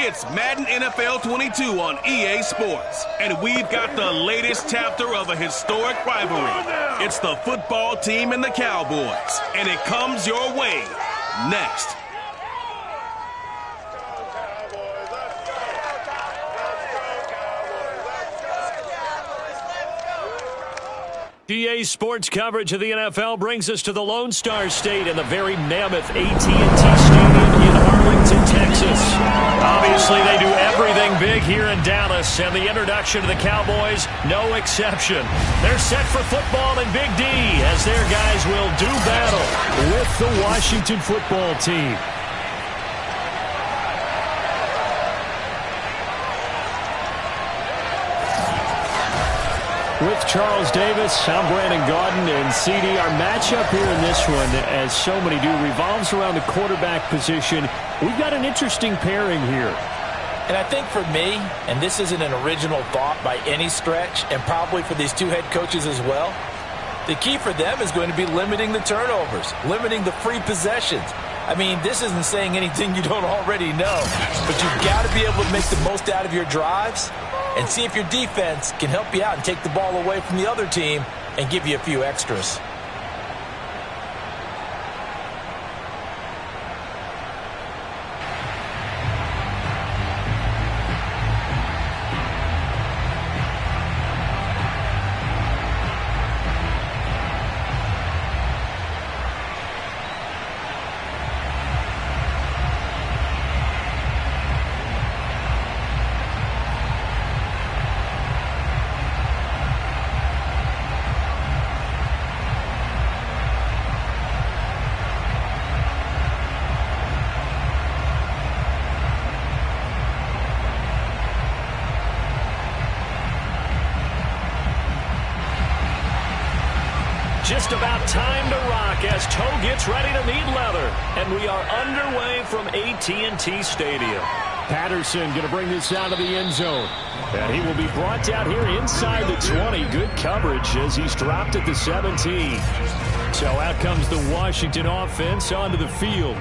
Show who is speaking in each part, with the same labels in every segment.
Speaker 1: It's Madden NFL 22 on EA Sports, and we've got the latest chapter of a historic rivalry. It's the football team and the Cowboys, and it comes your way next.
Speaker 2: EA Sports coverage of the NFL brings us to the Lone Star State and the very mammoth AT&T Stadium in Arlington, Texas. Obviously, they do everything big here in Dallas, and the introduction to the Cowboys, no exception. They're set for football in Big D as their guys will do battle with the Washington football team. With Charles Davis, I'm Brandon Gaudin, and CD, our matchup here in this one, as so many do, revolves around the quarterback position. We've got an interesting pairing here.
Speaker 3: And I think for me, and this isn't an original thought by any stretch, and probably for these two head coaches as well, the key for them is going to be limiting the turnovers, limiting the free possessions. I mean, this isn't saying anything you don't already know, but you've got to be able to make the most out of your drives and see if your defense can help you out and take the ball away from the other team and give you a few extras.
Speaker 2: Just about time to rock as Toe gets ready to meet leather. And we are underway from AT&T Stadium. Patterson going to bring this out of the end zone. And he will be brought down here inside the 20. Good coverage as he's dropped at the 17. So out comes the Washington offense onto the field.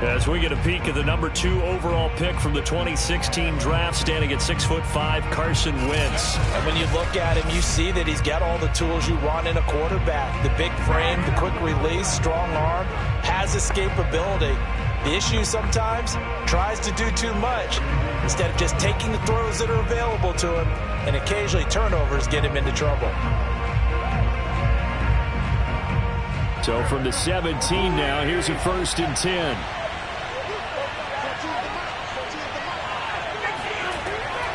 Speaker 2: As we get a peek at the number 2 overall pick from the 2016 draft, standing at 6'5", Carson Wentz.
Speaker 3: And when you look at him, you see that he's got all the tools you want in a quarterback. The big frame, the quick release, strong arm, has escapability. The issue sometimes, tries to do too much instead of just taking the throws that are available to him, and occasionally turnovers get him into trouble.
Speaker 2: So from the 17 now, here's a 1st and 10.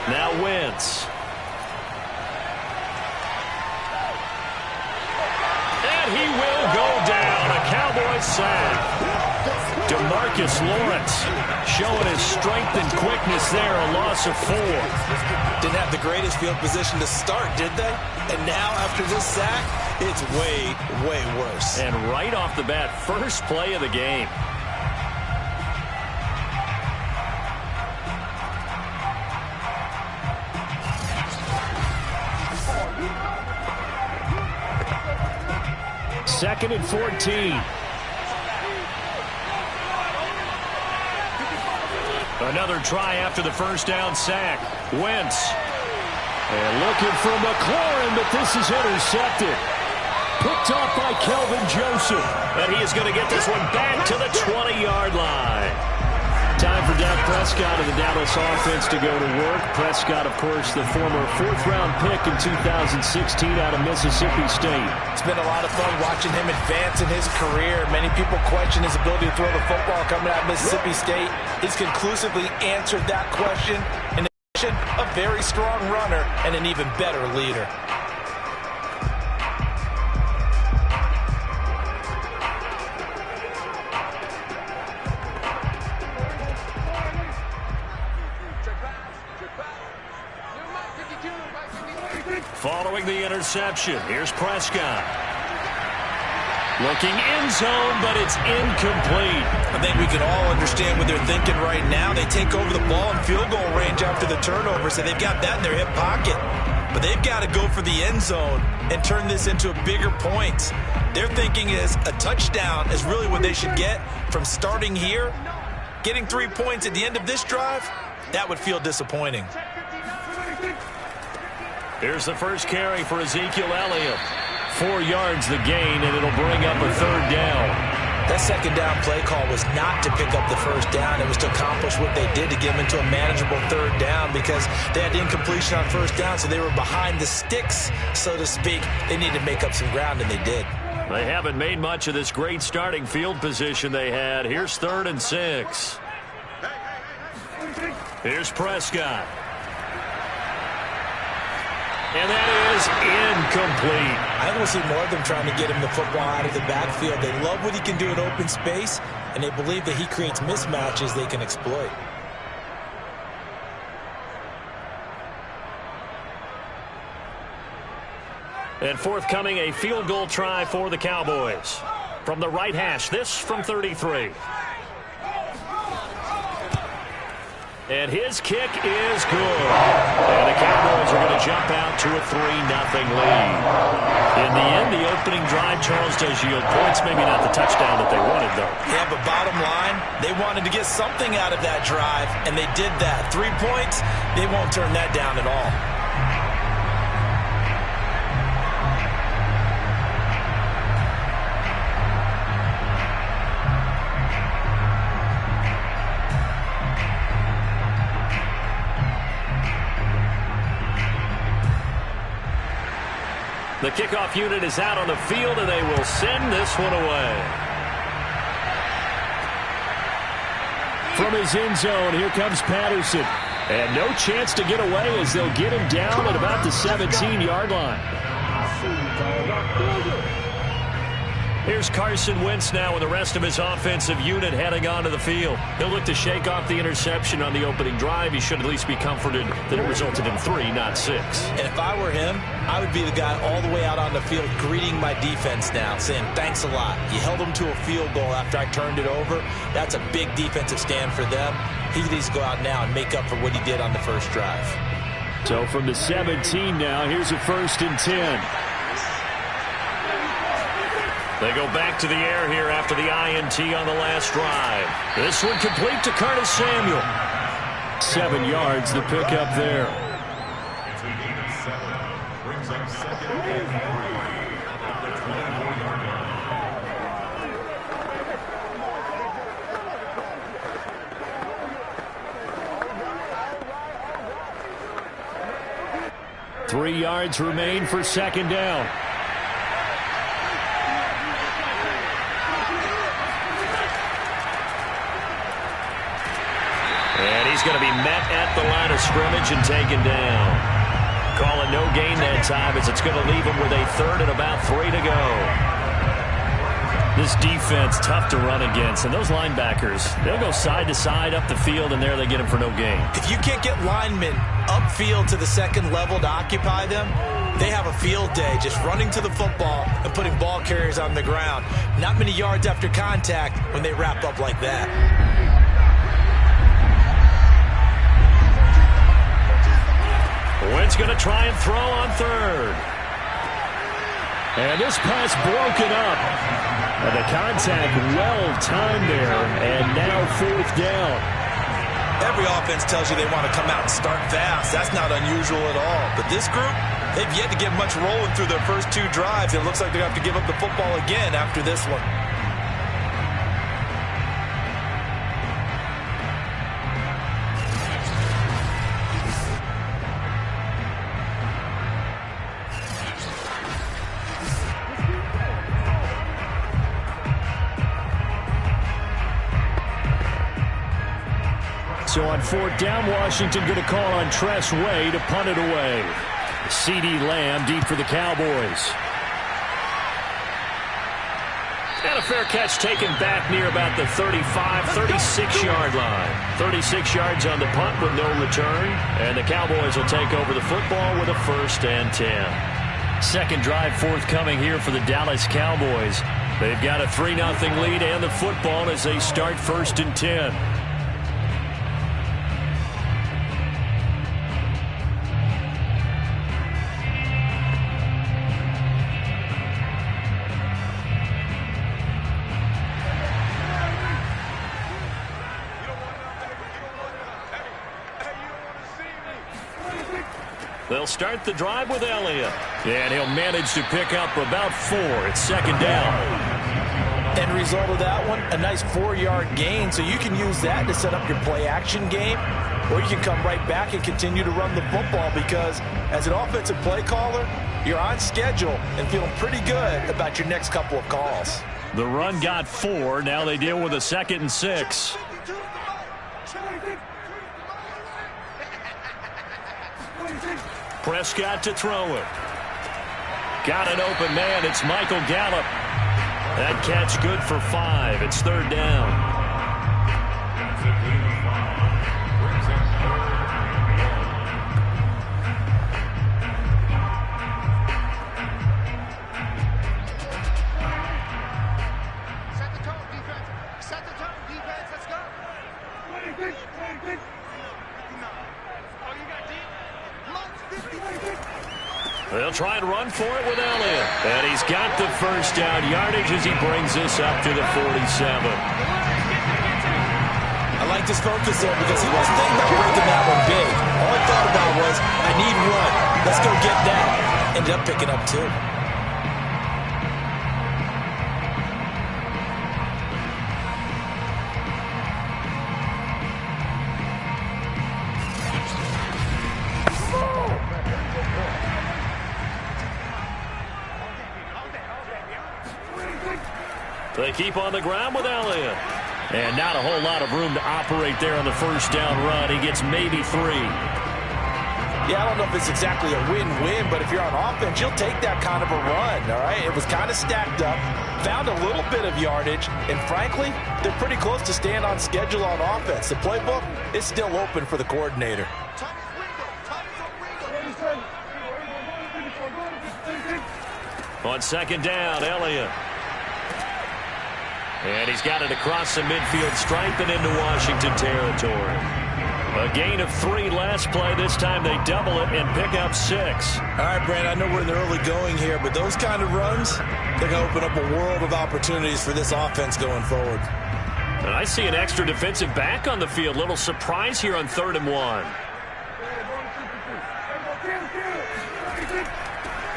Speaker 2: Now Wentz. And he will go down. A Cowboys sack. DeMarcus Lawrence showing his strength and quickness there. A loss of 4.
Speaker 3: Didn't have the greatest field position to start, did they? And now after this sack, it's way, way worse.
Speaker 2: And right off the bat, first play of the game. Second and 14. Another try after the first down sack. Wentz. And looking for McLaurin, but this is intercepted. Picked off by Kelvin Joseph. And he is going to get this one back to the 20-yard line. Time for Dak Prescott of the Dallas offense to go to work. Prescott, of course, the former 4th-round pick in 2016 out of Mississippi State.
Speaker 3: It's been a lot of fun watching him advance in his career. Many people question his ability to throw the football coming out of Mississippi State. He's conclusively answered that question. In addition, a very strong runner and an even better leader.
Speaker 2: Following the interception, here's Prescott. Looking end zone, but it's incomplete.
Speaker 3: I think we can all understand what they're thinking right now. They take over the ball in field goal range after the turnover, so they've got that in their hip pocket. But they've got to go for the end zone and turn this into a bigger point. Their thinking is a touchdown is really what they should get from starting here Getting 3 points at the end of this drive, that would feel disappointing.
Speaker 2: Here's the first carry for Ezekiel Elliott. 4 yards the gain, and it'll bring up a 3rd down.
Speaker 3: That second down play call was not to pick up the first down. It was to accomplish what they did, to get them into a manageable 3rd down, because they had incompletion on first down, so they were behind the sticks, so to speak. They needed to make up some ground, and they did.
Speaker 2: They haven't made much of this great starting field position they had. Here's 3rd and 6. Here's Prescott. And that is incomplete.
Speaker 3: I want to see more of them trying to get him the football out of the backfield. They love what he can do in open space, and they believe that he creates mismatches they can exploit.
Speaker 2: And forthcoming, a field goal try for the Cowboys. From the right hash, this from 33. And his kick is good. And the Cowboys are going to jump out to a 3-0 lead. In the end, the opening drive, Charles, does yield points. Maybe not the touchdown that they wanted, though.
Speaker 3: Yeah, but bottom line, they wanted to get something out of that drive, and they did that. 3 points, they won't turn that down at all.
Speaker 2: The kickoff unit is out on the field, and they will send this one away. From his end zone, here comes Patterson. And no chance to get away as they'll get him down at about the 17-yard line. Here's Carson Wentz now with the rest of his offensive unit heading onto the field. He'll look to shake off the interception on the opening drive. He should at least be comforted that it resulted in 3, not 6.
Speaker 3: And if I were him, I would be the guy all the way out on the field greeting my defense now, saying, thanks a lot. You held them to a field goal after I turned it over. That's a big defensive stand for them. He needs to go out now and make up for what he did on the first drive.
Speaker 2: So from the 17 now, here's a 1st and 10. They go back to the air here after the INT on the last drive. This one complete to Curtis Samuel. 7 yards, the pickup there. Three yards remain for 2nd down. And he's going to be met at the line of scrimmage and taken down. Call it no gain that time as it's going to leave him with a 3rd and about 3 to go. This defense, tough to run against. And those linebackers, they'll go side to side up the field, and there they get him for no gain.
Speaker 3: If you can't get linemen upfield to the 2nd level to occupy them, they have a field day just running to the football and putting ball carriers on the ground. Not many yards after contact when they wrap up like that.
Speaker 2: Wentz going to try and throw on 3rd. And this pass broken up. And the contact well-timed there. And now 4th down.
Speaker 3: Every offense tells you they want to come out and start fast. That's not unusual at all. But this group, they've yet to get much rolling through their first 2 drives. It looks like they're going to have to give up the football again after this one.
Speaker 2: So on 4th down, Washington going to call on Tress Way to punt it away. CeeDee Lamb deep for the Cowboys. And a fair catch taken back near about the 35, 36-yard line. 36 yards on the punt with no return. And the Cowboys will take over the football with a 1st and 10. Second drive forthcoming here for the Dallas Cowboys. They've got a 3-0 lead and the football as they start 1st and 10. They'll start the drive with Elliott. And he'll manage to pick up about 4. It's second down.
Speaker 3: End result of that one, a nice 4-yard gain, so you can use that to set up your play-action game, or you can come right back and continue to run the football because as an offensive play caller, you're on schedule and feeling pretty good about your next couple of calls.
Speaker 2: The run got 4. Now they deal with a 2nd and 6. Prescott to throw it. Got an open man. It's Michael Gallup. That catch good for 5. It's 3rd down. They'll try and run for it with Elliott. And he's got the first down yardage as he brings this up to the 47.
Speaker 3: I like this focus there because he wasn't thinking about breaking that one big. All he thought about was, I need 1. Let's go get that. Ended up picking up 2.
Speaker 2: They keep on the ground with Elliott. And not a whole lot of room to operate there on the first down run. He gets maybe 3.
Speaker 3: Yeah, I don't know if it's exactly a win-win, but if you're on offense, you'll take that kind of a run, all right? It was kind of stacked up, found a little bit of yardage, and frankly, they're pretty close to staying on schedule on offense. The playbook is still open for the coordinator.
Speaker 2: On second down, Elliott. And he's got it across the midfield stripe and into Washington territory. A gain of 3 last play. This time they double it and pick up 6.
Speaker 3: All right, Brand, I know we're in the early going here, but those kind of runs, they're going to open up a world of opportunities for this offense going forward.
Speaker 2: And I see an extra defensive back on the field. Little surprise here on 3rd and 1.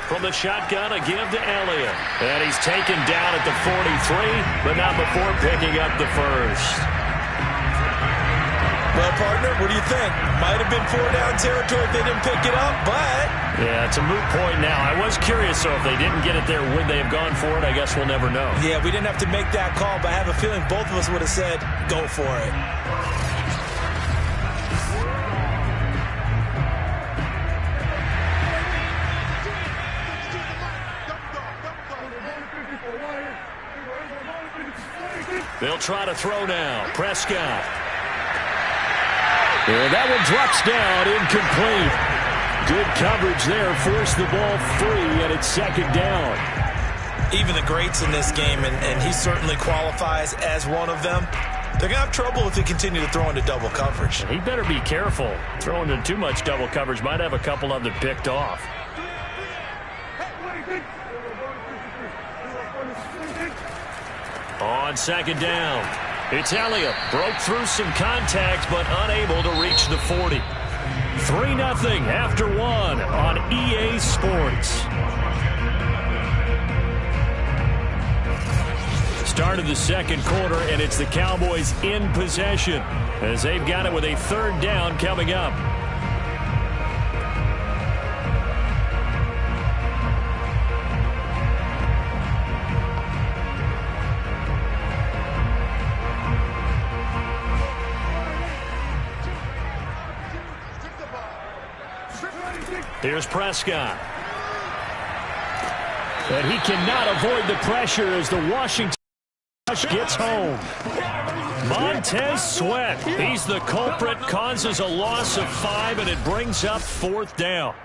Speaker 2: From the shotgun, a give to Elliott. And he's taken down at the 43, but not before picking up the first.
Speaker 3: Well, partner, what do you think? Might have been 4-down territory if they didn't pick it up, but...
Speaker 2: Yeah, it's a moot point now. I was curious, so if they didn't get it there, would they have gone for it? I guess we'll never know.
Speaker 3: Yeah, we didn't have to make that call, but I have a feeling both of us would have said, go for it.
Speaker 2: They'll try to throw now. Prescott. And that one drops down, incomplete. Good coverage there. Forced the ball free, and it's second down.
Speaker 3: Even the greats in this game, and he certainly qualifies as one of them, they're going to have trouble if they continue to throw into double coverage.
Speaker 2: He better be careful. Throwing into too much double coverage might have a couple of them picked off. On second down, it's Elliott. Broke through some contacts, but unable to reach the 40. 3-0 after 1 on EA Sports. Start of the second quarter, and it's the Cowboys in possession as they've got it with a 3rd down coming up. Here's Prescott. And he cannot avoid the pressure as the Washington rush gets home. Montez Sweat, he's the culprit, causes a loss of 5, and it brings up 4th down.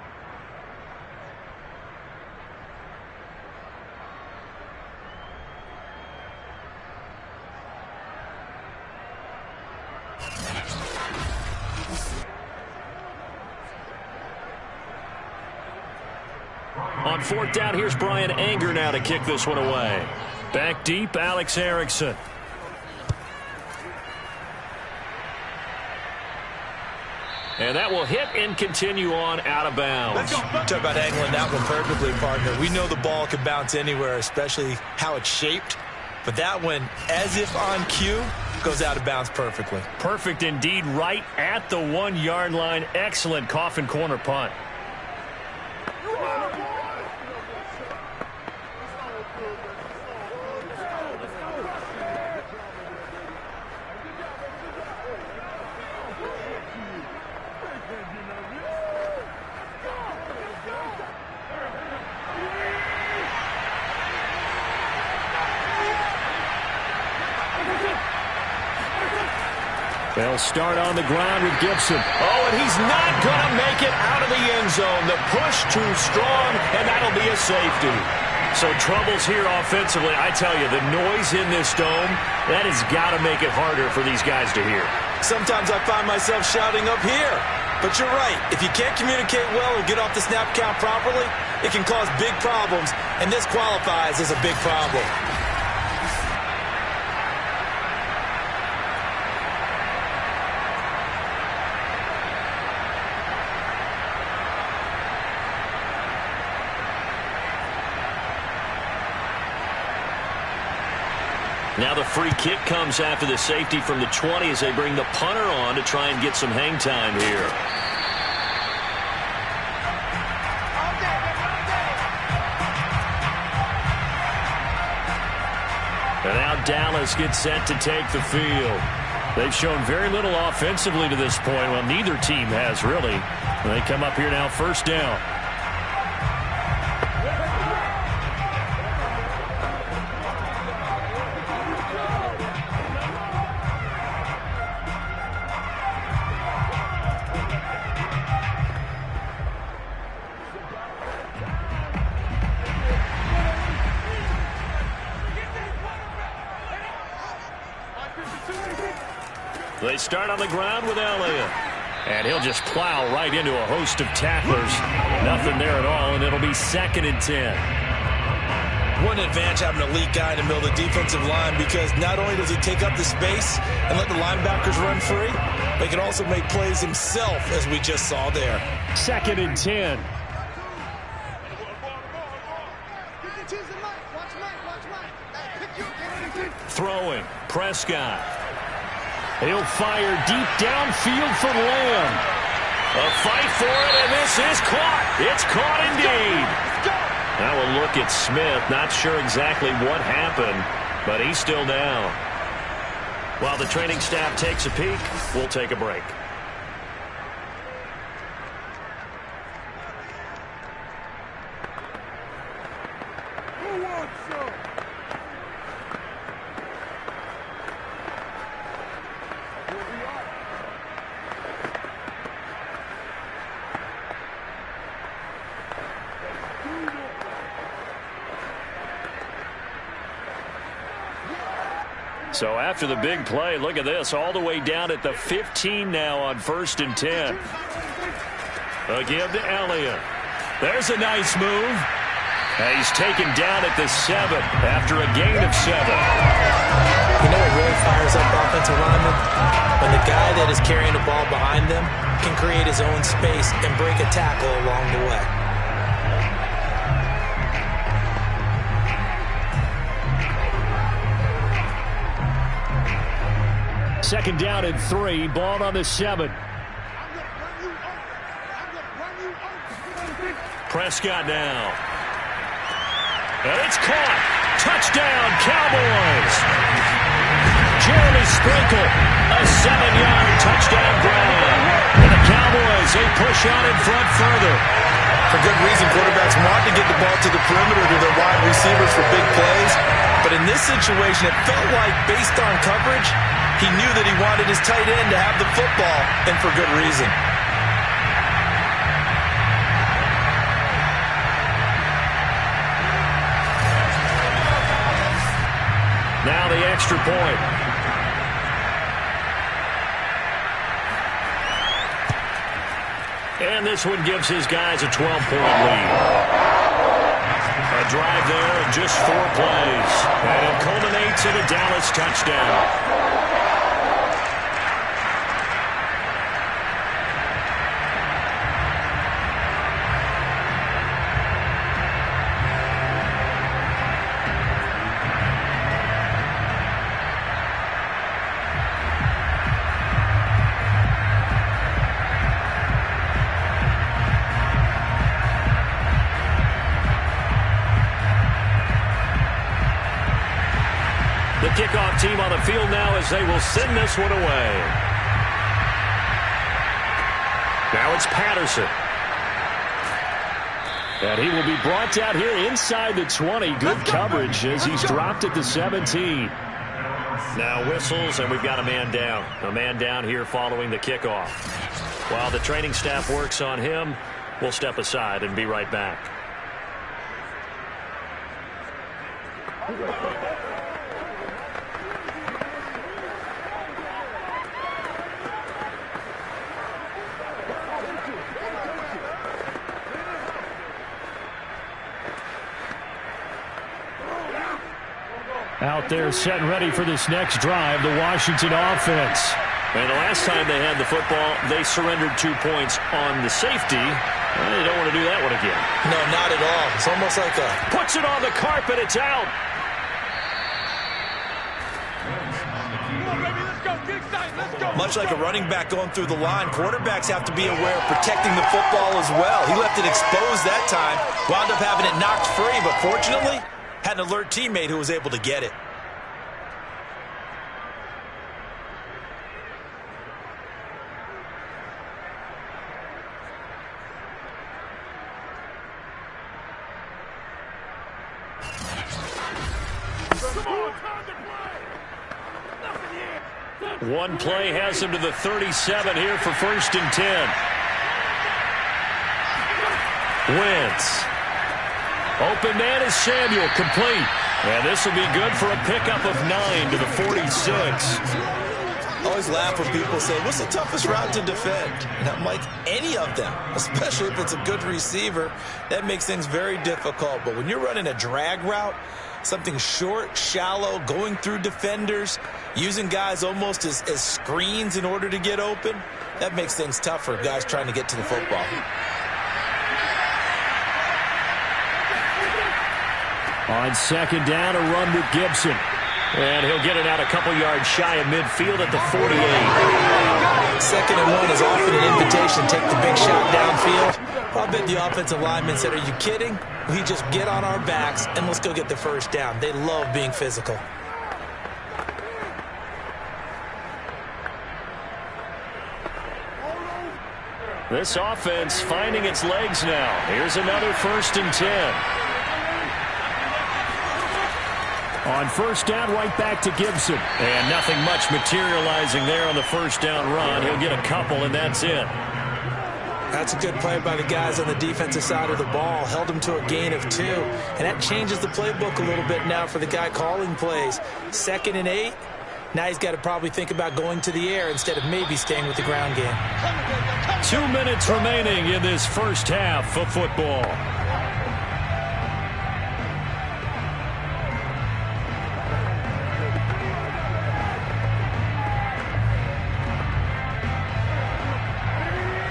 Speaker 2: On 4th down, here's Brian Anger now to kick this one away. Back deep, Alex Erickson. And that will hit and continue on out of bounds.
Speaker 3: Talk about angling that one perfectly, partner. We know the ball can bounce anywhere, especially how it's shaped. But that one, as if on cue, goes out of bounds perfectly.
Speaker 2: Perfect indeed, right at the 1-yard line. Excellent coffin corner punt. They'll start on the ground with Gibson. Oh, and he's not going to make it out of the end zone. The push too strong, and that'll be a safety. So troubles here offensively. I tell you, the noise in this dome, that has got to make it harder for these guys to hear.
Speaker 3: Sometimes I find myself shouting up here. But you're right. If you can't communicate well or get off the snap count properly, it can cause big problems, and this qualifies as a big problem.
Speaker 2: Now the free kick comes after the safety from the 20 as they bring the punter on to try and get some hang time here. And now Dallas gets set to take the field. They've shown very little offensively to this point. Well, neither team has really. And they come up here now, first down. They start on the ground with Elliott. And he'll just plow right into a host of tacklers. Nothing there at all, and it'll be 2nd and 10.
Speaker 3: One advantage having an elite guy in the middle of the defensive line, because not only does he take up the space and let the linebackers run free, but he can also make plays himself, as we just saw there.
Speaker 2: 2nd and 10. Throwing, Prescott. He'll fire deep downfield for Lamb. A fight for it, and this is caught. It's caught indeed. Now a look at Smith. Not sure exactly what happened, but he's still down. While the training staff takes a peek, we'll take a break. So after the big play, look at this, all the way down at the 15 now on 1st and 10. A give to Elliott. There's a nice move. And he's taken down at the 7 after a gain of 7.
Speaker 3: You know what really fires up offensive linemen? When the guy that is carrying the ball behind them can create his own space and break a tackle along the way.
Speaker 2: Second down and 3, ball on the 7. Prescott now. And it's caught. Touchdown, Cowboys. Jeremy Sprinkle, a 7-yard touchdown grab. And the Cowboys, they push on in front further.
Speaker 3: For good reason, quarterbacks want to get the ball to the perimeter to their wide receivers for big plays. But in this situation, it felt like, based on coverage, he knew that he wanted his tight end to have the football, and for good reason.
Speaker 2: Now the extra point. And this one gives his guys a 12-point lead. A drive there in just 4 plays. And it culminates in a Dallas touchdown. The kickoff team on the field now as they will send this one away. Now it's Patterson. And he will be brought down here inside the 20. Good coverage as he's dropped at the 17. Now whistles, and we've got a man down. A man down here following the kickoff. While the training staff works on him, we'll step aside and be right back. Out there set and ready for this next drive, the Washington offense. And the last time they had the football, they surrendered 2 points on the safety. They don't want to do that one again.
Speaker 3: No, not at all. It's almost like a...
Speaker 2: Puts it on the carpet. It's out.
Speaker 3: Much like a running back going through the line, quarterbacks have to be aware of protecting the football as well. He left it exposed that time, wound up having it knocked free, but fortunately, had an alert teammate who was able to get it.
Speaker 2: One play has him to the 37 here for 1st and 10. Wentz. Open man is Samuel, complete. And this will be good for a pickup of 9 to the 46.
Speaker 3: I always laugh when people say, what's the toughest route to defend? And I'm like, any of them, especially if it's a good receiver. That makes things very difficult. But when you're running a drag route, something short, shallow, going through defenders, using guys almost as screens in order to get open, that makes things tough for guys trying to get to the football.
Speaker 2: On 2nd down, a run with Gibson. And he'll get it out a couple yards shy of midfield at the 48.
Speaker 3: 2nd and 1 is often an invitation to take the big shot downfield. I bet the offensive linemen said, are you kidding? We just get on our backs and let's go get the first down. They love being physical.
Speaker 2: This offense finding its legs now. Here's another 1st and 10. On 1st down, right back to Gibson. And nothing much materializing there on the 1st down run. He'll get a couple, and that's it.
Speaker 3: That's a good play by the guys on the defensive side of the ball. Held him to a gain of 2. And that changes the playbook a little bit now for the guy calling plays. 2nd and 8. Now he's got to probably think about going to the air instead of maybe staying with the ground game.
Speaker 2: 2 minutes remaining in this first half of football.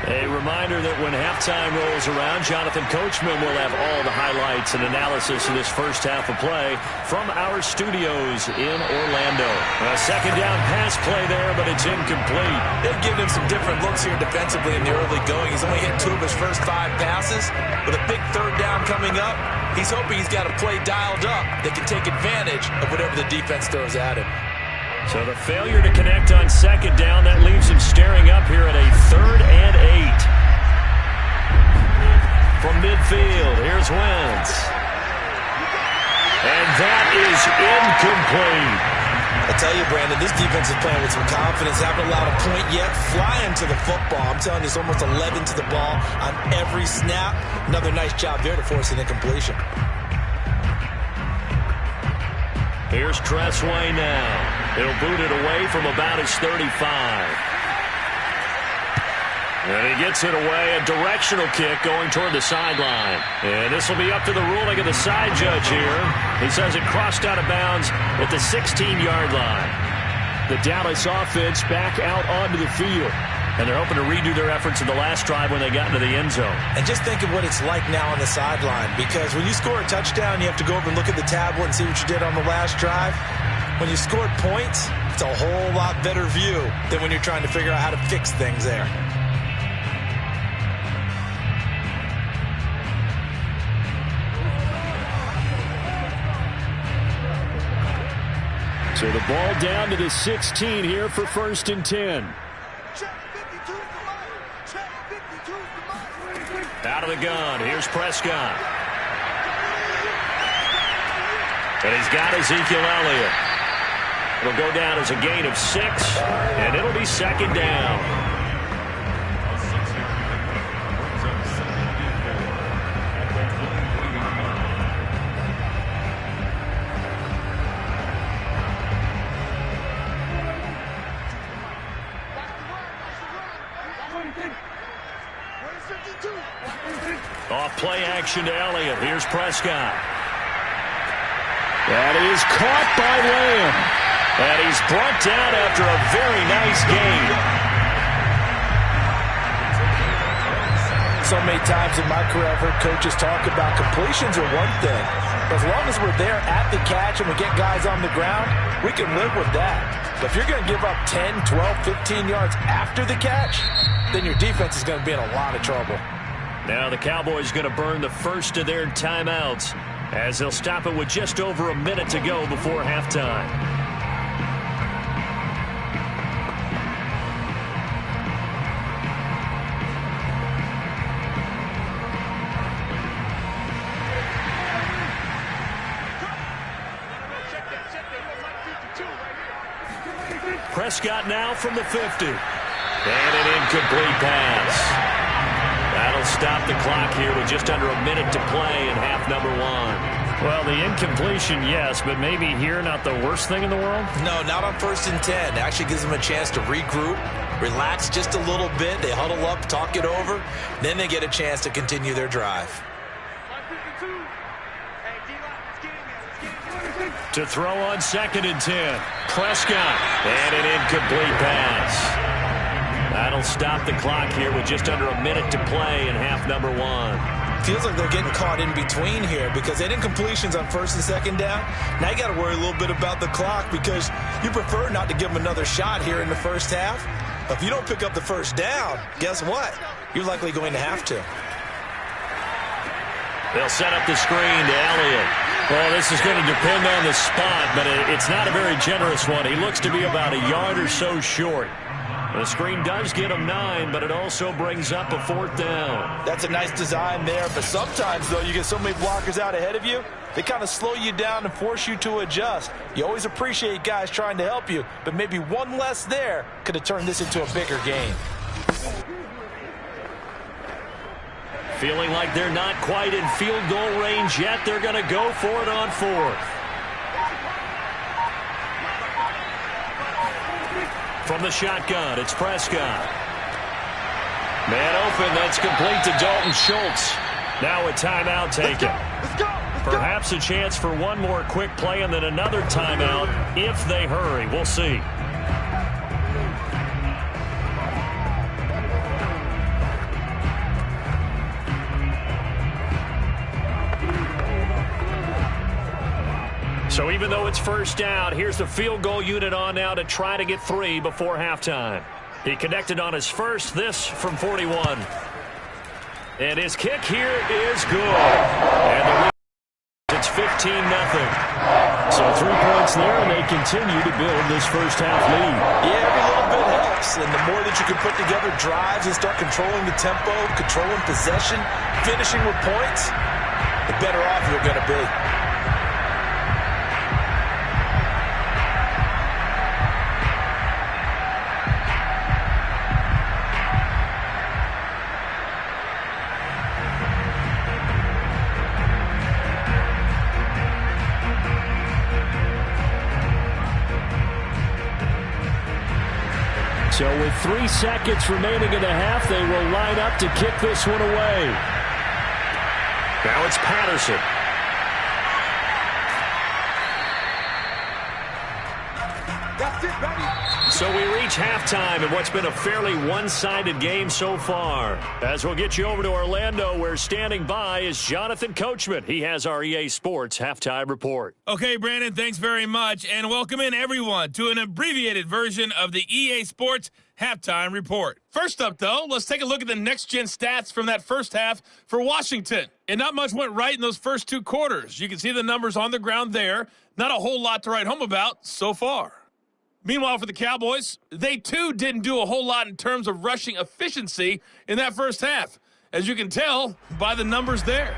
Speaker 2: A reminder that when halftime rolls around, Jonathan Coachman will have all the highlights and analysis of this first half of play from our studios in Orlando. A 2nd down pass play there, but it's incomplete.
Speaker 3: They've given him some different looks here defensively in the early going. He's only hit 2 of his first 5 passes. With a big 3rd down coming up, he's hoping he's got a play dialed up that can take advantage of whatever the defense throws at him.
Speaker 2: So the failure to connect on 2nd down, that leaves him staring up here at a 3rd and 8. From midfield, here's Wentz. And that is incomplete.
Speaker 3: I tell you, Brandon, this defense is playing with some confidence. Haven't allowed a point yet. Flying to the football. I'm telling you, it's almost 11 to the ball on every snap. Another nice job there to force an incompletion.
Speaker 2: Here's Tressway now. He'll boot it away from about his 35. And he gets it away, a directional kick going toward the sideline. And this will be up to the ruling of the side judge here. He says it crossed out of bounds at the 16-yard line. The Dallas offense back out onto the field. And they're hoping to redo their efforts in the last drive when they got into the end zone.
Speaker 3: And just think of what it's like now on the sideline. Because when you score a touchdown, you have to go over and look at the tablet and see what you did on the last drive. When you scored points, it's a whole lot better view than when you're trying to figure out how to fix things there.
Speaker 2: So the ball down to the 16 here for 1st and 10. Out of the gun, here's Prescott. And he's got Ezekiel Elliott. It'll go down as a gain of 6, and it'll be 2nd down. Off play action to Elliott. Here's Prescott. That is caught by Lamb. And he's brought down after a very nice gain.
Speaker 3: So many times in my career I've heard coaches talk about completions are one thing. But as long as we're there at the catch and we get guys on the ground, we can live with that. But if you're going to give up 10, 12, 15 yards after the catch, then your defense is going to be in a lot of trouble.
Speaker 2: Now the Cowboys going to burn the first of their timeouts as they'll stop it with just over a minute to go before halftime. Prescott now from the 50. And an incomplete pass. That'll stop the clock here with just under a minute to play in half number 1.
Speaker 4: Well, the incompletion, yes, but maybe here not the worst thing in the world?
Speaker 3: No, not on 1st and 10. It actually gives them a chance to regroup, relax just a little bit. They huddle up, talk it over. Then they get a chance to continue their drive.
Speaker 2: To throw on 2nd and 10. Prescott. And an incomplete pass. That'll stop the clock here with just under a minute to play in half number 1.
Speaker 3: Feels like they're getting caught in between here because they did incompletions on 1st and 2nd down. Now you got to worry a little bit about the clock because you prefer not to give them another shot here in the first half. But if you don't pick up the first down, guess what? You're likely going to have to.
Speaker 2: They'll set up the screen to Elliott. Well, this is going to depend on the spot, but it's not a very generous one. He looks to be about a yard or so short. The screen does get him 9, but it also brings up a 4th down.
Speaker 3: That's a nice design there, but sometimes, though, you get so many blockers out ahead of you, they kind of slow you down and force you to adjust. You always appreciate guys trying to help you, but maybe one less there could have turned this into a bigger game.
Speaker 2: Feeling like they're not quite in field goal range yet, they're going to go for it on 4th. From the shotgun, it's Prescott. Man open, that's complete to Dalton Schultz. Now a timeout taken. Perhaps a chance for one more quick play and then another timeout if they hurry. We'll see. So even though it's 1st down, here's the field goal unit on now to try to get 3 before halftime. He connected on his first, this from 41. And his kick here is good. And it's 15-0. So 3 points there, and they continue to build this first half lead.
Speaker 3: Yeah, every little bit helps. And the more that you can put together drives and start controlling the tempo, controlling possession, finishing with points, the better off you're going to be.
Speaker 2: So with 3 seconds remaining in the half, they will line up to kick this one away. Now it's Patterson. So we reach halftime in what's been a fairly one-sided game so far. As we'll get you over to Orlando, where standing by is Jonathan Coachman. He has our EA Sports halftime report.
Speaker 5: Okay, Brandon, thanks very much, and welcome in everyone to an abbreviated version of the EA Sports halftime report. First up, though, let's take a look at the next-gen stats from that first half for Washington. And not much went right in those first two quarters. You can see the numbers on the ground there. Not a whole lot to write home about so far. Meanwhile, for the Cowboys, they too didn't do a whole lot in terms of rushing efficiency in that first half, as you can tell by the numbers there.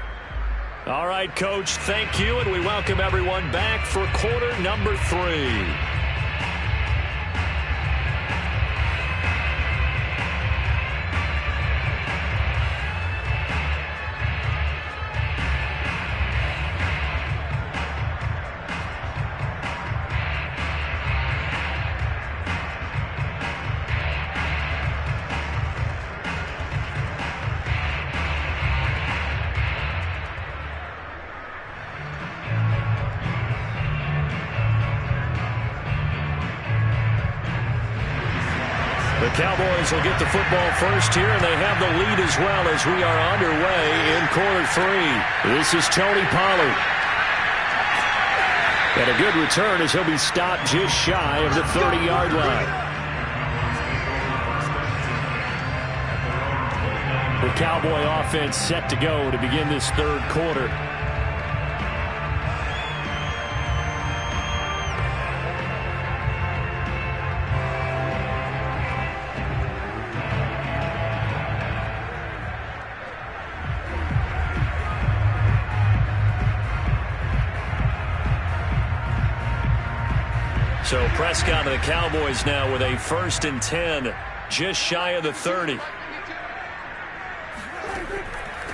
Speaker 2: All right, Coach, thank you, and we welcome everyone back for quarter number 3. The Cowboys will get the football first here, and they have the lead as well as we are underway in quarter 3. This is Tony Pollard. And a good return as he'll be stopped just shy of the 30-yard line. The Cowboy offense set to go to begin this third quarter. So Prescott of the Cowboys now with a 1st and 10, just shy of the 30.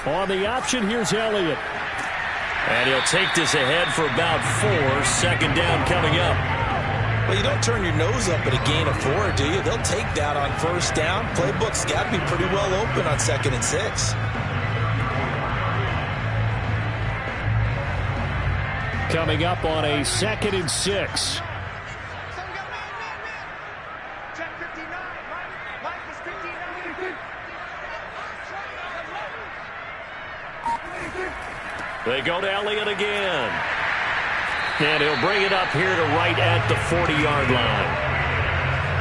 Speaker 2: On the option, here's Elliott. And he'll take this ahead for about 4. 2nd down coming up.
Speaker 6: Well, you don't turn your nose up at a gain of 4, do you? They'll take that on 1st down. Playbook's got to be pretty well open on 2nd and 6.
Speaker 2: Coming up on a 2nd and 6. They go to Elliott again. And he'll bring it up here to right at the 40-yard line.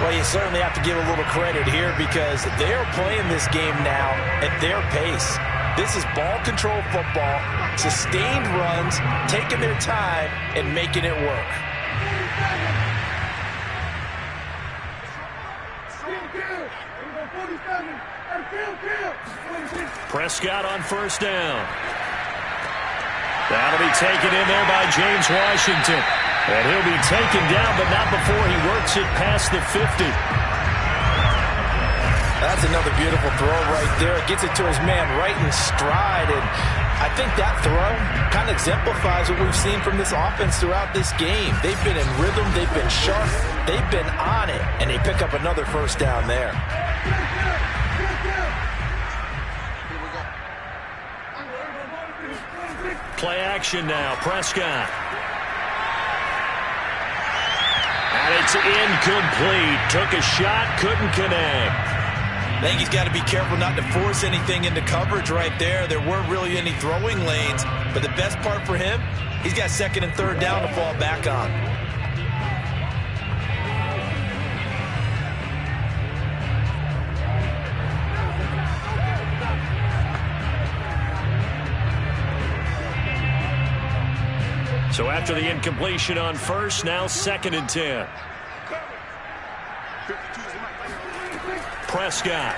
Speaker 6: Well, you certainly have to give a little credit here because they're playing this game now at their pace. This is ball control football, sustained runs, taking their time and making it work.
Speaker 2: Prescott on 1st down. That'll be taken in there by James Washington. And he'll be taken down, but not before he works it past the 50.
Speaker 6: That's another beautiful throw right there. It gets it to his man right in stride. And I think that throw kind of exemplifies what we've seen from this offense throughout this game. They've been in rhythm. They've been sharp. They've been on it. And they pick up another 1st down there.
Speaker 2: Play action now. Prescott. And it's incomplete. Took a shot, couldn't connect.
Speaker 6: I think he's got to be careful not to force anything into coverage right there. There weren't really any throwing lanes. But the best part for him, he's got 2nd and 3rd down to fall back on.
Speaker 2: So after the incompletion on 1st, now 2nd and 10. Prescott.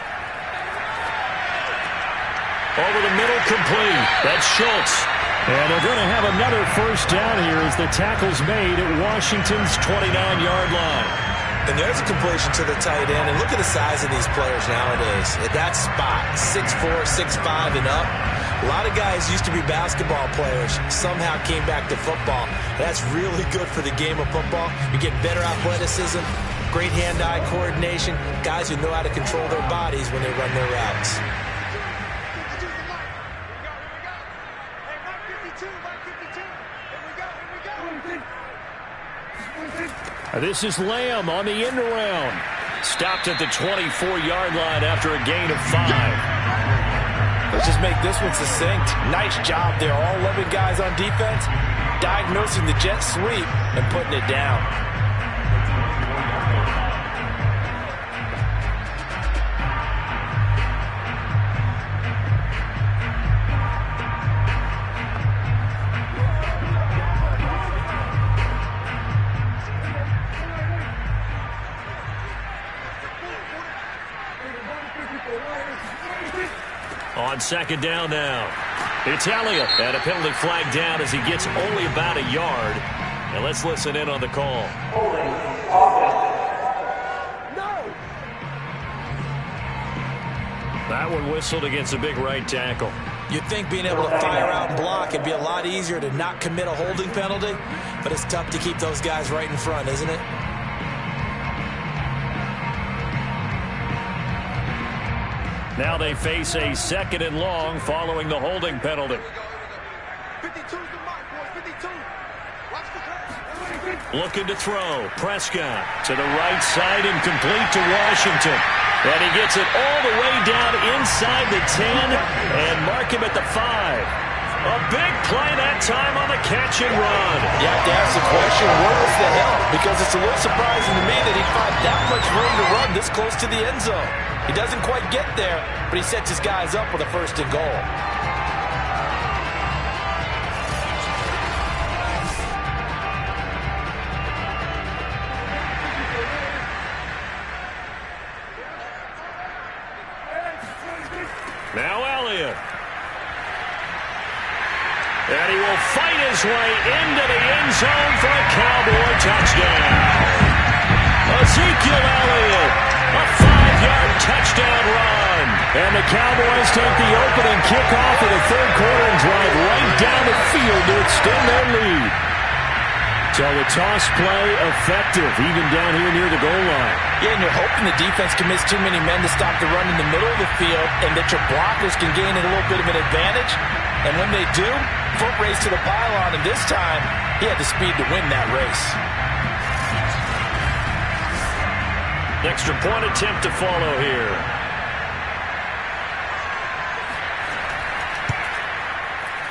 Speaker 2: Over the middle, complete. That's Schultz. And they're going to have another 1st down here as the tackle's made at Washington's 29-yard line.
Speaker 6: And there's a completion to the tight end. And look at the size of these players nowadays. At that spot, 6'4", 6'5", and up. A lot of guys used to be basketball players, somehow came back to football. That's really good for the game of football. You get better athleticism, great hand-eye coordination, guys who know how to control their bodies when they run their routes.
Speaker 2: This is Lamb on the end around. Stopped at the 24-yard line after a gain of 5.
Speaker 3: Let's just make this one succinct. Nice job there. All 11 guys on defense diagnosing the jet sweep and putting it down.
Speaker 2: On second down now, it's Elliott. And a penalty flag down as he gets only about a yard. And let's listen in on the call. That one whistled against a big right tackle.
Speaker 6: You'd think being able to fire out and block, it'd be a lot easier to not commit a holding penalty, but it's tough to keep those guys right in front, isn't it?
Speaker 2: Now they face a second and long following the holding penalty.
Speaker 7: 52's the mark, boys. 52. Watch the pass.
Speaker 2: Looking to throw. Prescott to the right side and complete to Washington. And he gets it all the way down inside the 10 and mark him at the 5. A big play that time on the catch and run.
Speaker 3: You have to ask the question, where was the help? Because it's a little surprising to me that he'd find that much room to run this close to the end zone. He doesn't quite get there, but he sets his guys up with a first and goal.
Speaker 2: Now Elliott. And he will fight his way into the end zone for a Cowboy touchdown. Ezekiel Elliott, a 5-yard touchdown run. And the Cowboys take the opening kickoff of the third quarter and drive right down the field to extend their lead. So the toss play effective, even down here near the goal line.
Speaker 3: Yeah, and you're hoping the defense can miss too many men to stop the run in the middle of the field and that your blockers can gain a little bit of an advantage. And when they do, foot race to the pylon, and this time he had the speed to win that race.
Speaker 2: Extra point attempt to follow here.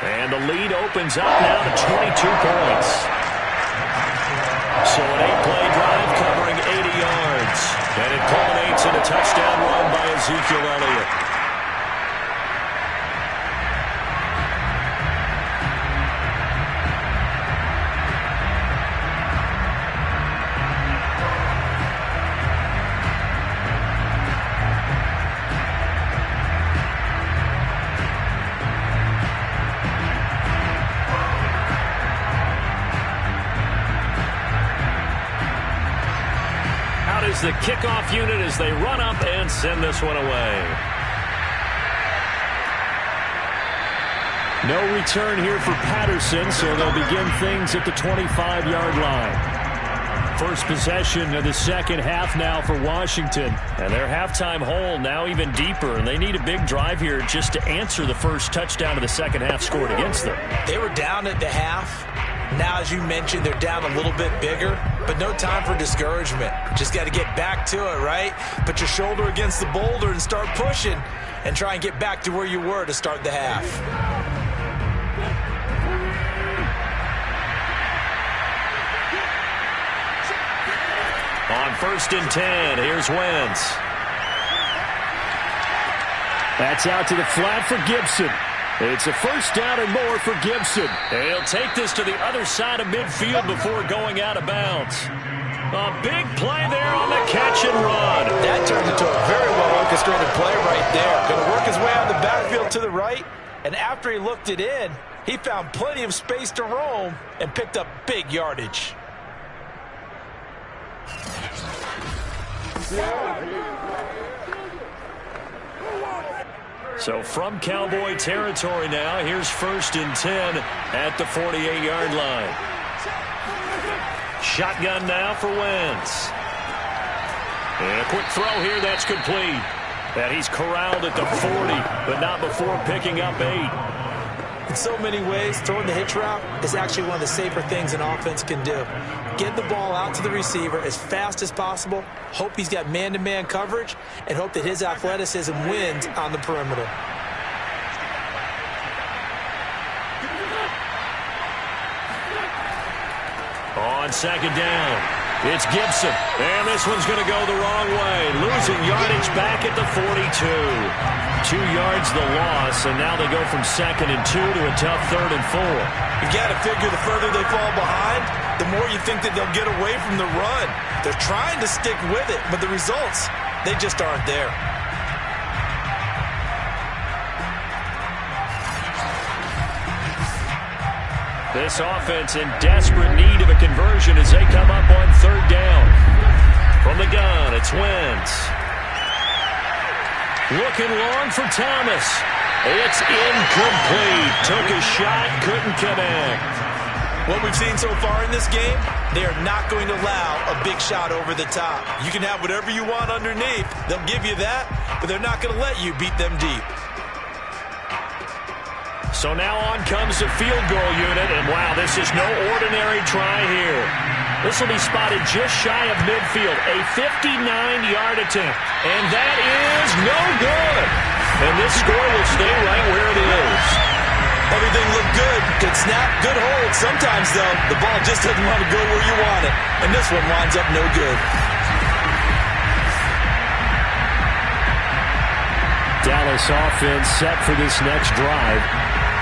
Speaker 2: And the lead opens up now to 22 points. So an 8-play drive covering 80 yards. And it culminates in a touchdown run by Ezekiel Elliott. The kickoff unit as they run up and send this one away. No return here for Patterson, so they'll begin things at the 25-yard line. First possession of the second half now for Washington. And their halftime hole now even deeper, and they need a big drive here just to answer the first touchdown of the second half scored against them.
Speaker 6: They were down at the half. Now, as you mentioned, they're down a little bit bigger, but no time for discouragement. Just got to get back to it, right? Put your shoulder against the boulder and start pushing and try and get back to where you were to start the half.
Speaker 2: On 1st and 10, here's Wentz. That's out to the flat for Gibson. It's a first down and more for Gibson. He'll take this to the other side of midfield before going out of bounds. A big play there on the catch and run.
Speaker 3: That turned into a very well-orchestrated play right there. Going to work his way out of the backfield to the right, and after he looked it in, he found plenty of space to roam and picked up big yardage.
Speaker 2: So from Cowboy territory now, here's 1st and 10 at the 48-yard line. Shotgun now for Wentz. And a quick throw here, that's complete. And he's corralled at the 40, but not before picking up 8.
Speaker 6: In so many ways, throwing the hitch route is actually one of the safer things an offense can do. Get the ball out to the receiver as fast as possible, hope he's got man-to-man coverage, and hope that his athleticism wins on the perimeter.
Speaker 2: On second down, it's Gibson. And this one's going to go the wrong way. Losing yardage back at the 42. 2 yards the loss, and now they go from 2nd and 2 to a tough 3rd and 4.
Speaker 6: You've got to figure the further they fall behind, the more you think that they'll get away from the run. They're trying to stick with it, but the results, they just aren't there.
Speaker 2: This offense in desperate need of a conversion as they come up on 3rd down. From the gun, it's Wentz. Looking long for Thomas. It's incomplete. Took a shot, couldn't connect.
Speaker 6: What we've seen so far in this game, they are not going to allow a big shot over the top. You can have whatever you want underneath. They'll give you that, but they're not going to let you beat them deep.
Speaker 2: So now on comes the field goal unit, and wow, this is no ordinary try here. This will be spotted just shy of midfield, a 59-yard attempt, and that is no good. And this score will stay right where it is.
Speaker 6: Everything looked good. Good snap, good hold. Sometimes, though, the ball just doesn't want to go where you want it, and this one winds up no good.
Speaker 2: Dallas offense set for this next drive.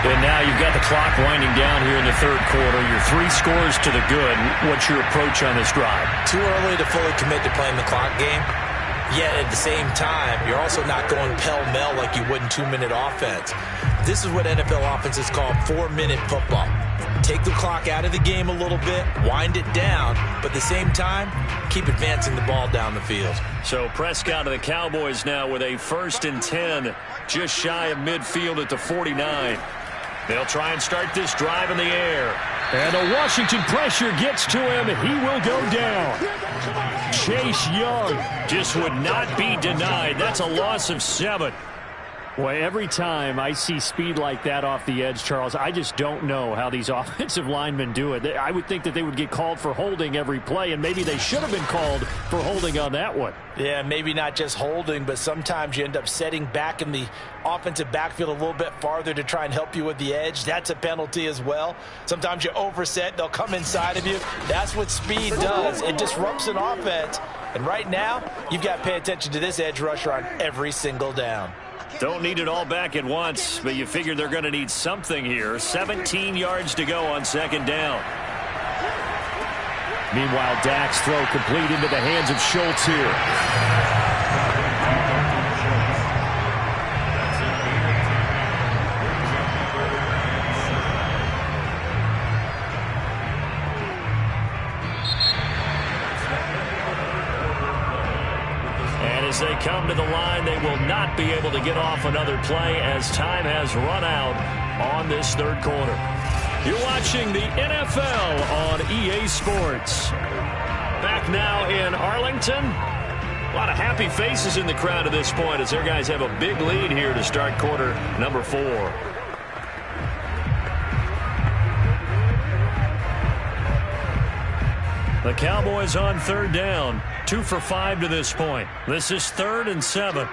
Speaker 2: And now you've got the clock winding down here in the 3rd quarter. You're 3 scores to the good. What's your approach on this drive?
Speaker 6: Too early to fully commit to playing the clock game. Yet at the same time, you're also not going pell-mell like you would in 2-minute offense. This is what NFL offenses call 4-minute football. Take the clock out of the game a little bit, wind it down, but at the same time, keep advancing the ball down the field.
Speaker 2: So Prescott of the Cowboys now with a 1st and 10, just shy of midfield at the 49. They'll try and start this drive in the air. And the Washington pressure gets to him. He will go down. Chase Young just would not be denied. That's a loss of 7.
Speaker 4: Well, every time I see speed like that off the edge, Charles, I just don't know how these offensive linemen do it. I would think that they would get called for holding every play, and maybe they should have been called for holding on that one.
Speaker 3: Yeah, maybe not just holding, but sometimes you end up setting back in the offensive backfield a little bit farther to try and help you with the edge. That's a penalty as well. Sometimes you overset. They'll come inside of you. That's what speed does. It disrupts an offense. And right now, you've got to pay attention to this edge rusher on every single down.
Speaker 2: Don't need it all back at once, but you figure they're going to need something here. 17 yards to go on 2nd down.
Speaker 4: Meanwhile, Dak's throw complete into the hands of Schultz here.
Speaker 2: As they come to the line, they will not be able to get off another play as time has run out on this 3rd quarter. You're watching the NFL on EA Sports. Back now in Arlington. A lot of happy faces in the crowd at this point as their guys have a big lead here to start quarter number 4. The Cowboys on 3rd down. 2 for 5 to this point. This is 3rd and 7.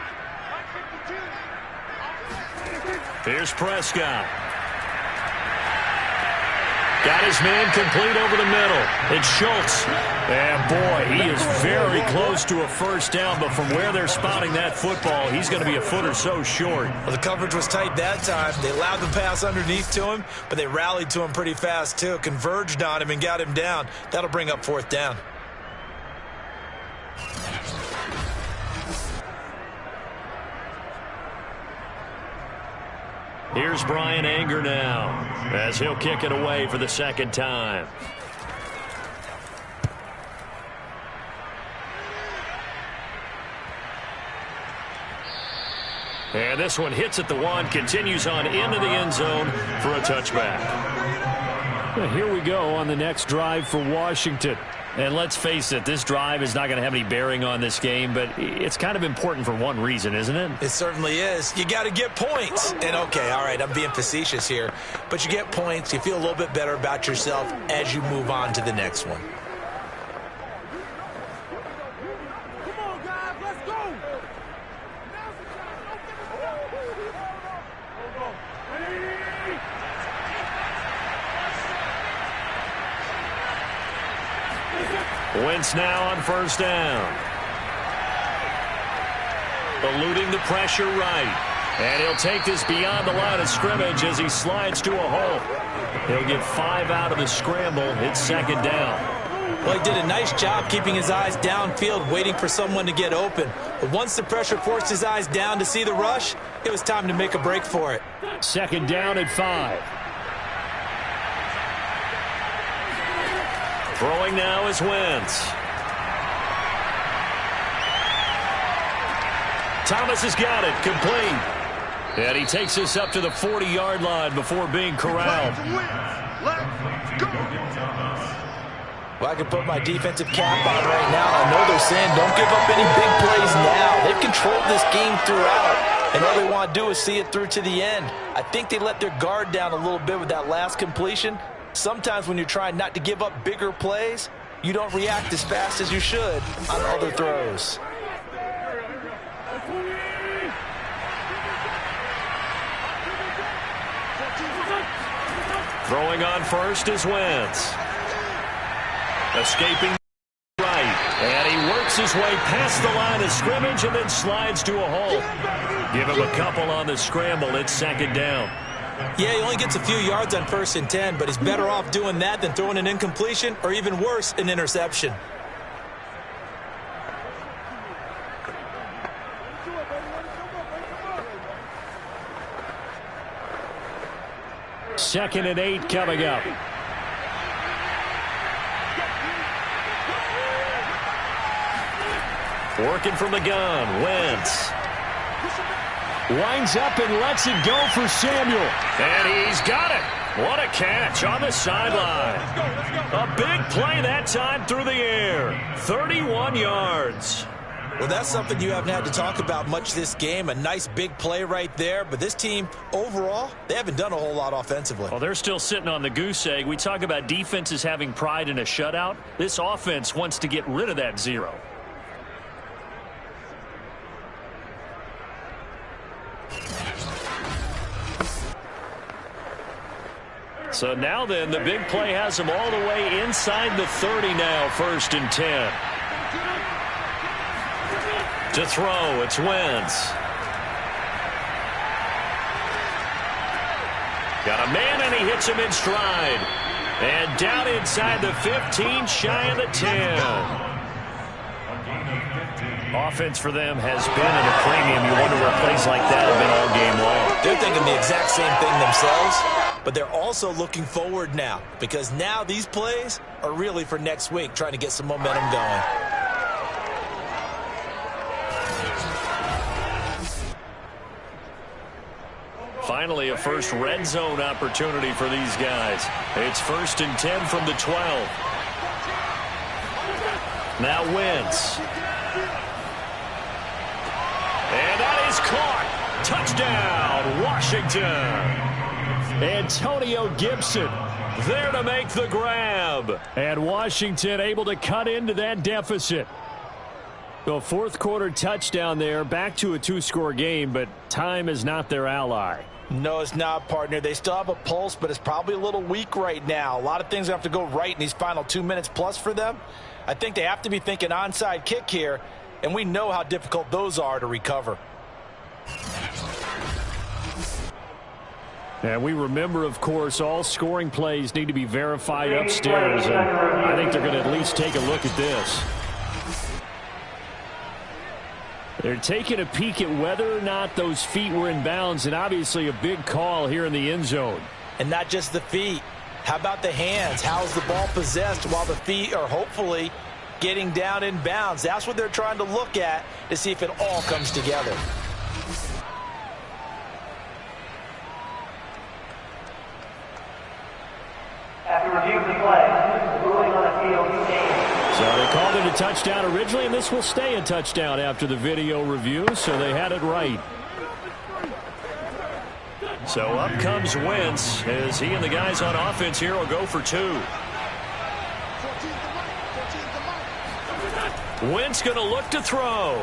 Speaker 2: Here's Prescott. Got his man complete over the middle. It's Schultz. And boy, he is very close to a 1st down, but from where they're spotting that football, he's going to be a foot or so short.
Speaker 6: Well, the coverage was tight that time. They allowed the pass underneath to him, but they rallied to him pretty fast too. Converged on him and got him down. That'll bring up 4th down.
Speaker 2: Here's Brian Anger now as he'll kick it away for the 2nd time. And this one hits at the 1, continues on into the end zone for a touchback.
Speaker 4: Well, here we go on the next drive for Washington. And let's face it, this drive is not going to have any bearing on this game, but it's kind of important for one reason, isn't it?
Speaker 6: It certainly is. You got to get points. And, okay, all right, I'm being facetious here. But you get points. You feel a little bit better about yourself as you move on to the next one.
Speaker 7: Come on, guys, let's go.
Speaker 4: Wentz now on first down. Eluding the pressure right. And he'll take this beyond the line of scrimmage as he slides to a hole. He'll get 5 out of the scramble. It's second down.
Speaker 6: Well, he did a nice job keeping his eyes downfield, waiting for someone to get open. But once the pressure forced his eyes down to see the rush, it was time to make a break for it.
Speaker 4: Second down at 5. Throwing now is Wentz. Thomas has got it, complete. And he takes us up to the 40-yard line before being corralled.
Speaker 6: Well, I can put my defensive cap on right now. I know they're saying don't give up any big plays now. They've controlled this game throughout, and all they want to do is see it through to the end. I think they let their guard down a little bit with that last completion. Sometimes when you're trying not to give up bigger plays, you don't react as fast as you should on other throws.
Speaker 4: Throwing on first is Wentz. Escaping right. And he works his way past the line of scrimmage and then slides to a hole. Give him a couple on the scramble. It's second down.
Speaker 6: Yeah, he only gets a few yards on 1st and 10, but he's better off doing that than throwing an incompletion or even worse, an interception.
Speaker 4: Second and 8 coming up. Working from the gun, Wentz. Winds up and lets it go for Samuel. And he's got it. What a catch on the sideline. A big play that time through the air. 31 yards.
Speaker 6: Well, that's something you haven't had to talk about much this game. A nice big play right there. But this team, overall, they haven't done a whole lot offensively.
Speaker 4: Well, they're still sitting on the goose egg. We talk about defenses having pride in a shutout. This offense wants to get rid of that 0. So now then, the big play has him all the way inside the 30 now, 1st and 10. To throw, it's Wentz. Got a man, and he hits him in stride. And down inside the 15, shy of the 10. Offense for them has been at a premium. You wonder where plays like that have been all game long.
Speaker 6: They're thinking the exact same thing themselves, but they're also looking forward now because now these plays are really for next week, trying to get some momentum going.
Speaker 4: Finally, a first red zone opportunity for these guys. It's 1st and 10 from the 12. Now Wentz. And that is caught. Touchdown, Washington. Antonio Gibson there to make the grab. And Washington able to cut into that deficit. The 4th quarter touchdown there, back to a 2-score game, but time is not their ally.
Speaker 6: No, it's not, partner. They still have a pulse, but it's probably a little weak right now. A lot of things have to go right in these final 2 minutes plus for them. I think they have to be thinking onside kick here, and we know how difficult those are to recover.
Speaker 4: And we remember, of course, all scoring plays need to be verified upstairs, and I think they're going to at least take a look at this. They're taking a peek at whether or not those feet were in bounds, and obviously a big call here in the end zone.
Speaker 6: And not just the feet. How about the hands? How's the ball possessed while the feet are hopefully getting down in bounds? That's what they're trying to look at to see if it all comes together.
Speaker 8: After reviewing the play, ruling on a field game.
Speaker 4: touchdown originally, and this will stay a touchdown after the video review, so they had it right.
Speaker 2: So up comes Wentz as he and the guys on offense here will go for 2. Wentz going to look to throw.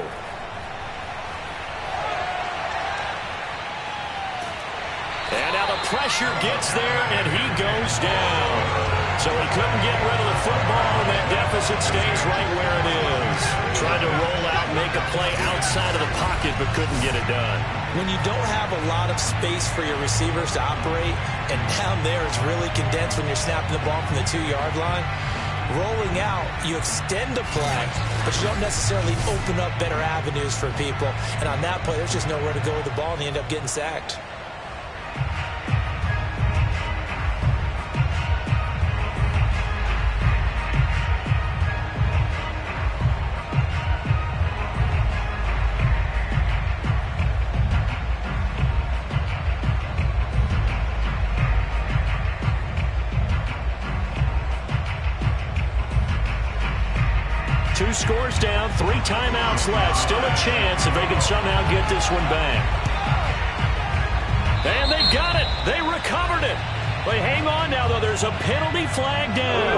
Speaker 2: And now the pressure gets there, and he goes down. So he couldn't get rid of the football, and that deficit stays right where it is. Tried to roll out, make a play outside of the pocket, but couldn't get it done.
Speaker 6: When you don't have a lot of space for your receivers to operate, and down there it's really condensed when you're snapping the ball from the 2-yard line, rolling out, you extend a play, but you don't necessarily open up better avenues for people. And on that play, there's just nowhere to go with the ball, and they end up getting sacked.
Speaker 2: Two scores down, 3 timeouts left. Still a chance if they can somehow get this one back. And they've got it. They recovered it. They hang on now, though. There's a penalty flag down.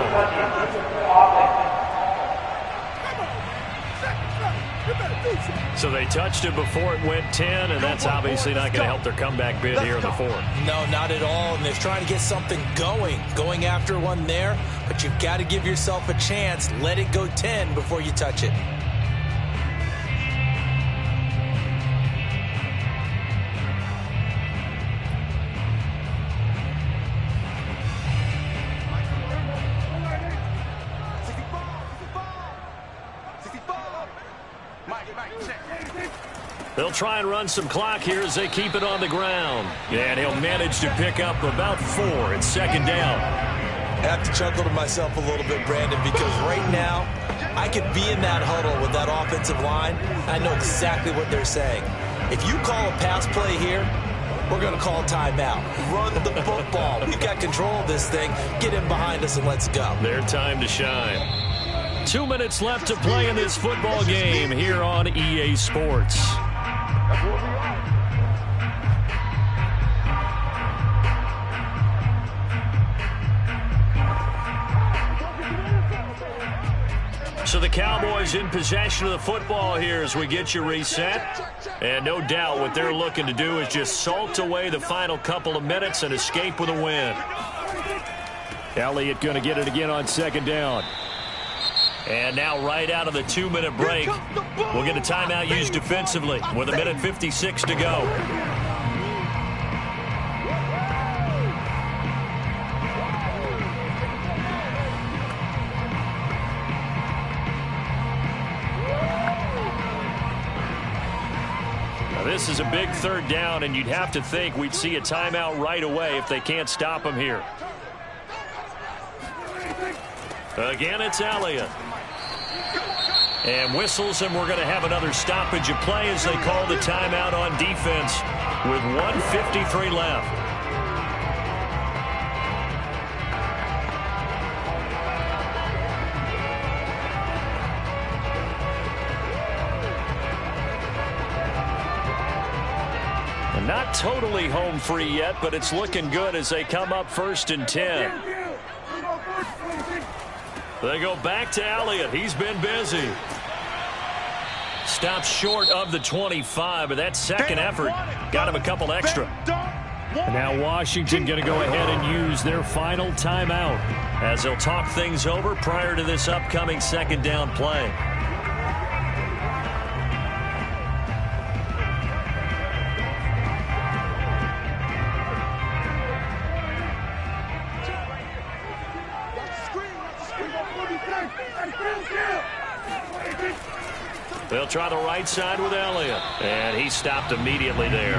Speaker 2: So they touched it before it went 10, and that's obviously not going to help their comeback bid here in the 4th.
Speaker 6: No, not at all, and they're trying to get something going after one there, but you've got to give yourself a chance. Let it go 10 before you touch it.
Speaker 2: They'll try and run some clock here as they keep it on the ground. And he'll manage to pick up about 4. It's 2nd down.
Speaker 6: I have to chuckle to myself a little bit, Brandon, because right now I could be in that huddle with that offensive line. I know exactly what they're saying. If you call a pass play here, we're going to call timeout. Run the football. We've got control of this thing. Get in behind us and let's go.
Speaker 2: Their time to shine. 2 minutes left to play in this football game here on EA Sports. So the Cowboys in possession of the football here as we get you reset. And no doubt what they're looking to do is just salt away the final couple of minutes and escape with a win.
Speaker 4: Elliott going to get it again on 2nd down.
Speaker 2: And now right out of the 2-minute break, we'll get a timeout used defensively with 1:56 to go. Now this is a big 3rd down, and you'd have to think we'd see a timeout right away if they can't stop him here. Again, it's Elliott. And whistles, and we're going to have another stoppage of play as they call the timeout on defense with 1:53 left. And not totally home free yet, but it's looking good as they come up 1st and 10. They go back to Elliott. He's been busy. Stops short of the 25, but that second effort got him a couple extra.
Speaker 4: And now Washington going to go ahead and use their final timeout
Speaker 2: as they'll talk things over prior to this upcoming 2nd down play. They'll try the right side with Elliott, and he stopped immediately there.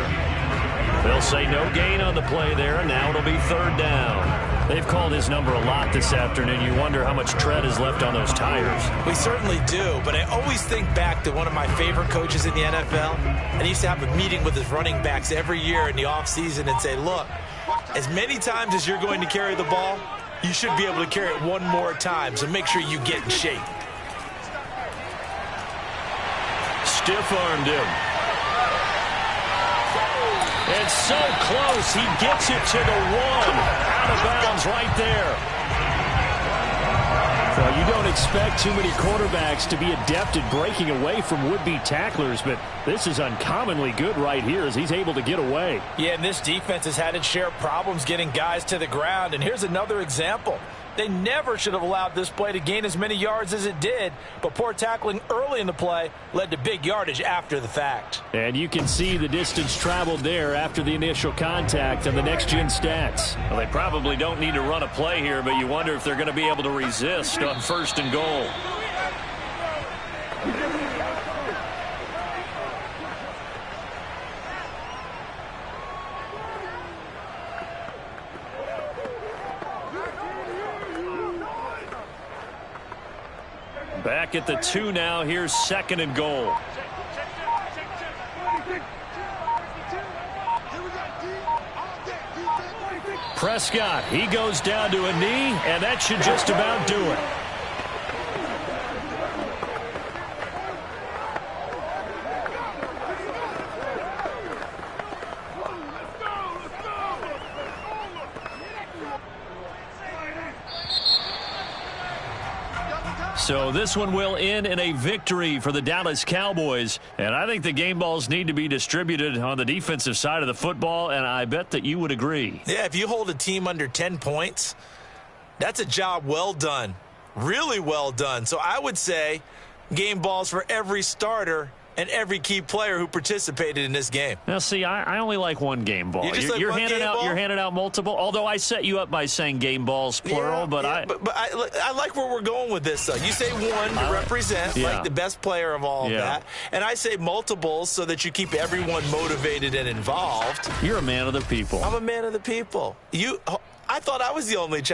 Speaker 2: They'll say no gain on the play there, and now it'll be 3rd down. They've called his number a lot this afternoon. You wonder how much tread is left on those tires.
Speaker 6: We certainly do, but I always think back to one of my favorite coaches in the NFL, and he used to have a meeting with his running backs every year in the offseason and say, look, as many times as you're going to carry the ball, you should be able to carry it one more time, so make sure you get in shape.
Speaker 2: stiff-armed him. It's so close. He gets it to the one. Out of bounds right there.
Speaker 4: Well, you don't expect too many quarterbacks to be adept at breaking away from would-be tacklers, but this is uncommonly good right here as he's able to get away.
Speaker 3: Yeah, and this defense has had its share of problems getting guys to the ground. And here's another example. They never should have allowed this play to gain as many yards as it did, but poor tackling early in the play led to big yardage after the fact.
Speaker 4: And you can see the distance traveled there after the initial contact on the next-gen stats.
Speaker 2: Well, they probably don't need to run a play here, but you wonder if they're going to be able to resist on 1st and goal. Back at the 2 now. Here's 2nd and goal. Prescott, he goes down to a knee, and that should just about do it. So this one will end in a victory for the Dallas Cowboys. And I think the game balls need to be distributed on the defensive side of the football, and I bet that you would agree.
Speaker 6: Yeah, if you hold a team under 10 points, that's a job well done. Really well done. So I would say game balls for every starter and every key player who participated in this game.
Speaker 4: Now, see, I only like one game ball. You're handing out multiple. Although I set you up by saying game balls plural, but
Speaker 6: I like where we're going with this. Though you say one to represent like the best player of all of that, and I say multiples so that you keep everyone motivated and involved.
Speaker 4: You're a man of the people.
Speaker 6: I'm a man of the people. I thought I was the only child.